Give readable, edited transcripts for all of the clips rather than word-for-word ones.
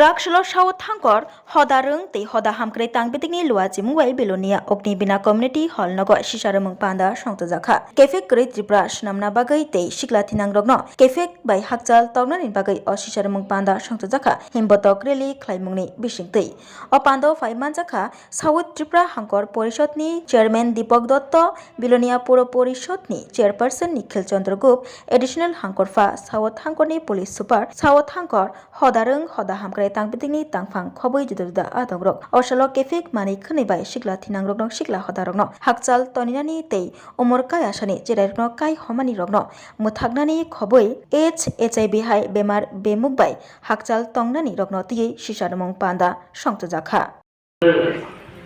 Brakshlo Shao Thankor, Hoda Rung, the Hoda Hamkre Tang Biting Luazi Muay Belonia, Okni Bina Community Hall Nogo, Shisharamung Panda, Shangtazaka, Kefek Great Brush, Namna Bagay, Te, Shiklatinang Rogno, Kefek by Hakjal, Tognan in Bagay, or Shisharamung Panda, Shangtazaka, Himbotok Reli, Klaimuni, Bishing Te. Opando, Faimanzaka, Sawut Tripra Hankor, Porishotni, Chairman Dipok Dotto, Bilonia Puro Porishotni, Chairperson Nikhil Chandragup, Additional Hankor Fa, Sawut Hankorni Police Super, Sawut Hankor, Hoda Rung, Hoda Hamkre Tang Biting Tangfang, Khoboi Juda Adogrok, Oshalo Kefik, Mani Kunibai, Shikla Tinang Rogno, Shikla Hoda Rogno, Hakjal, Toninani Te, Omorkai Ashani, Jeragno, Kai Homani Rogno, Mutagnani, Khoboi, HIB Hai, Bemar, Bemugbai, Hakjal, Tongnani Rogno, Ti, Shisharamong Panda, Shangtazaka.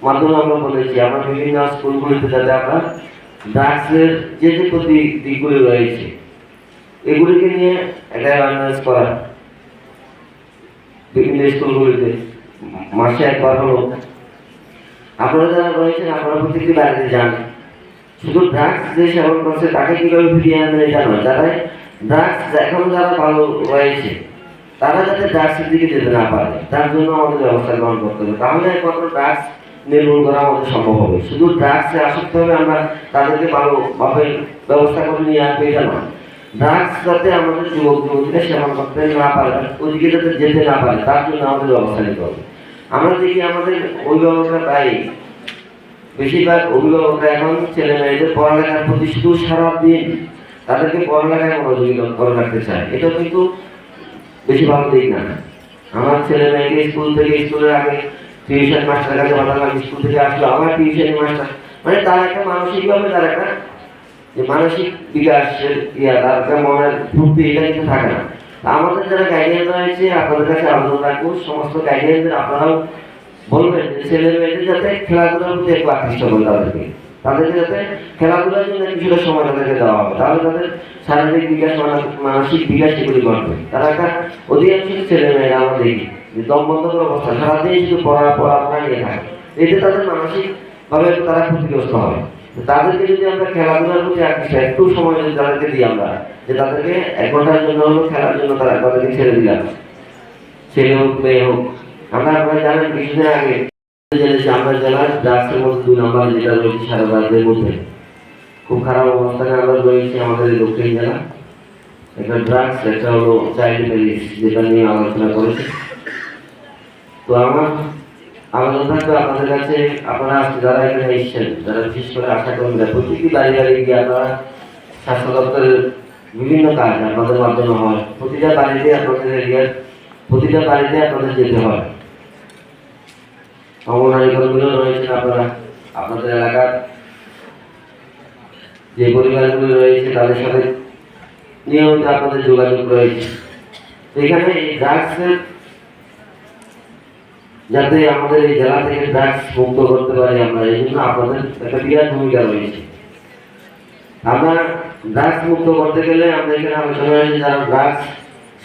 মাধ্যমে আমরা বলেছি আমরা বিভিন্ন স্কুলগুলিতে যাতে আমরা ড্রাগসের যে দিকগুলি রয়েছে এগুলিকে নিয়ে একটা অ্যাওয়ারনেস করা বিভিন্ন স্কুলগুলিতে মাসে একবার হলো আপনারা যারা রয়েছেন আপনারা প্রত্যেকটি বাড়িতে যান শুধু ড্রাগস যে সেবন করছে তাকে কিভাবে ফিরিয়ে আনবেন এটা নয় যারা ড্রাগস এখন যারা ভালো রয়েছে তারা যাতে ড্রাগসের দিকে যেতে না পারে তার জন্য আমাদের ব্যবস্থা গ্রহণ করতে হবে তাহলে একমাত্র ড্রাগস নির্মূল করা আমাদের সম্ভব হবে শুধু ড্রাগসে আসক্ত হবে আমরা তাদেরকে ভালোভাবে ব্যবস্থা করে নিয়ে আসবো এটা নয় ড্রাগস যাতে আমাদের যুবক যুবতীরা সেবন করতে না পারে ওদিকে যাতে যেতে না পারে তার জন্য আমাদের ব্যবস্থা নিতে হবে আমরা দেখি আমাদের অভিভাবকরা প্রায় বেশিরভাগ অভিভাবকরা এখন ছেলে মেয়েদের পড়ালেখার প্রতি শুধু সারাদিন তাদেরকে পড়ালেখায় মনোযোগী করে রাখতে চায় এটা কিন্তু বেশি ভালো দিক না আমার ছেলে মেয়েকে স্কুলের আগে টিউশন মাস্টারের কাছে পাঠালাম স্কুল থেকে আসলো আবার টিউশন মাস্টার মানে তার একটা মানসিকভাবে তার একটা যে মানসিক বিকাশের তার একটা মনের ফুর্তি এটা কিন্তু থাকে না আমাদের যারা গাইডিয়ান রয়েছে আপনাদের কাছে আবেদন রাখবো সমস্ত গাইডিয়ানদের আপনারাও বলবেন যে ছেলে মেয়েদের যাতে খেলাধুলার প্রতি একটু আকৃষ্ট করে তাদেরকে যাতে খেলাধুলার জন্য কিছুটা সময় তাদেরকে দেওয়া হবে তাহলে তাদের শারীরিক বিকাশ মানসিক বিকাশ এগুলি ঘটবে তারা একটা অধিকাংশ ছেলে মেয়েরা আমরা দেখি যে দমবন্ধকর অবস্থা সারাদিন শুধু পড়াশোনা নিয়ে থাকে এতে তাদের মানসিক ভাবে তারা ক্ষতিগ্রস্ত হবে তাদেরকে যদি আমরা খেলাধুলার প্রতি একটু সময় যদি তাদেরকে দিই আমরা যে তাদেরকে 1 ঘন্টার জন্য হলো খেলার জন্য তাদেরকে ছেড়ে দিলাম ছেলে হোক মেয়ে হোক আপনারা জানেন কিছুদিন আগে আমরা জেলার ড্রাগসের মধ্যে 2 নম্বর যেটা রয়েছে সারা রাজ্যের মধ্যে খুব খারাপ অবস্থানে আমরা রয়েছি আমাদের দক্ষিণ জেলা একটা ড্রাগস একটা হলো চাইল্ড ম্যারেজ যেটা নিয়ে আলোচনা করেছি তো আমার আবেদন থাকবে আপনাদের কাছে আপনারা যারা এখানে এসেছেন যারা বিশেষ করে আশা কর্মীরা প্রতিটি বাড়ি গিয়ে আপনারা স্বাস্থ্য দপ্তরের বিভিন্ন কাজ আপনাদের মাধ্যমে হয় প্রতিটা বাড়িতে আপনাদের যেতে হয় অঙ্গনওয়াড়ি কর্মীরা রয়েছেন আপনারা আপনাদের এলাকার যে পরিবারগুলি রয়েছে তাদের সাথে নিয়মিত আপনাদের যোগাযোগ রয়েছে এখানে এই ড্রাগসের যাতে আমাদের এই জেলা থেকে ড্রাগস মুক্ত করতে পারি আমরা এই জন্য আপনাদের একটা বিরাট ভূমিকা রয়েছে আমরা ড্রাগস মুক্ত করতে গেলে আমরা এখানে আলোচনা হয়েছে যারা ড্রাগস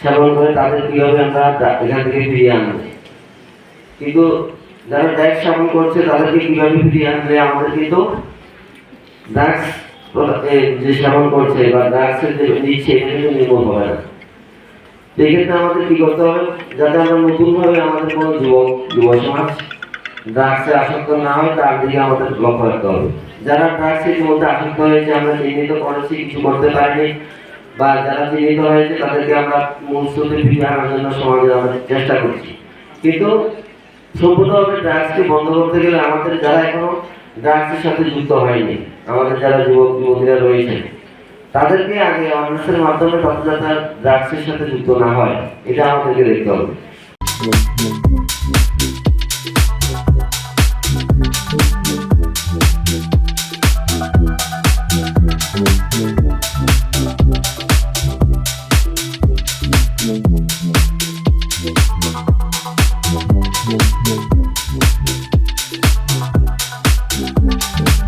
সেবন করে তাদের কিভাবে আমরা এখান থেকে ফিরিয়ে আনবো কিন্তু যারা ড্রাগস সেবন করছে তাদেরকে কিভাবে ফিরিয়ে আনবে আমাদের কিন্তু ড্রাগস যে সেবন করছে বা ড্রাগসের যে নিচ্ছে এটা কিন্তু নির্মূল হবে না সেক্ষেত্রে আমাদের কি করতে হবে যাতে আমরা নতুনভাবে আমাদের কোনো যুব সমাজ ড্রাগসে আসক্ত না হয় তার দিকে আমাদের লক্ষ্য রাখতে হবে যারা ড্রাগসের মধ্যে আসক্ত হয়েছে আমরা চিহ্নিত করেছি কিছু করতে পারিনি বা যারা চিহ্নিত হয়েছে তাদেরকে আমরা মূল স্রোতে ফিরিয়ে আনার জন্য সমাজে আমরা চেষ্টা করছি কিন্তু সম্পূর্ণভাবে ড্রাগসকে বন্ধ করতে গেলে আমাদের যারা এখনো ড্রাগসের সাথে যুক্ত হয়নি আমাদের যারা যুবক যুবতীরা রয়েছে তাদেরকে আগে অ্যাওয়ারনেসের মাধ্যমে তাদের ড্রাগসের সাথে যুক্ত না হয় এটা আমাদেরকে দেখতে হবে